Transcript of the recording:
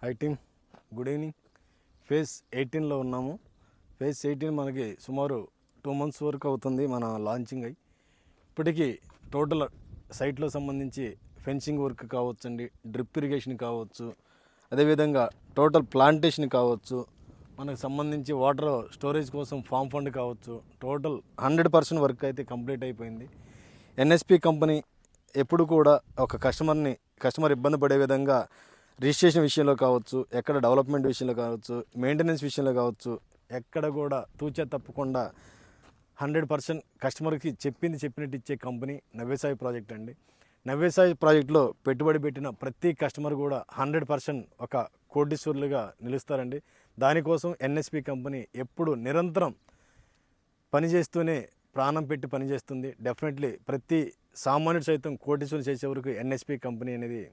High team, good evening. Phase 18లో ఉన్నాము. Phase 18 మనకి సుమారు 2 months వరకు అవుతుంది మన లాంచింగ్ అయ్యి. ఇప్పటికీ టోటల్ సైట్లో సంబంధించి ఫెన్సింగ్ వర్క్ కావచ్చండి, డ్రిప్ ఇరిగేషన్ కావచ్చు, అదేవిధంగా టోటల్ ప్లాంటేషన్ కావచ్చు, మనకు సంబంధించి వాటర్ స్టోరేజ్ కోసం ఫామ్ ఫండ్ కావచ్చు, టోటల్ 100% వర్క్ అయితే కంప్లీట్ అయిపోయింది. ఎన్ఎస్పి కంపెనీ ఎప్పుడు కూడా ఒక కస్టమర్ ఇబ్బంది పడే విధంగా రిజిస్ట్రేషన్ విషయంలో కావచ్చు, ఎక్కడ డెవలప్మెంట్ విషయంలో కావచ్చు, మెయింటెనెన్స్ విషయంలో కావచ్చు, ఎక్కడ కూడా తూచా తప్పకుండా 100% కస్టమర్కి చెప్పినట్టు ఇచ్చే కంపెనీ నవ్యసాయి ప్రాజెక్ట్ అండి. నవ్యసాయి ప్రాజెక్టులో పెట్టుబడి పెట్టిన ప్రతి కస్టమర్ కూడా 100% ఒక కోటీశ్వరులుగా నిలుస్తారండి. దానికోసం ఎన్ఎస్పి కంపెనీ ఎప్పుడు నిరంతరం పనిచేస్తూనే ప్రాణం పెట్టి పనిచేస్తుంది. డెఫినెట్లీ ప్రతి సామాన్యుడు సైతం కోటీశ్వరులు చేసే వరకు ఎన్ఎస్పి కంపెనీ అనేది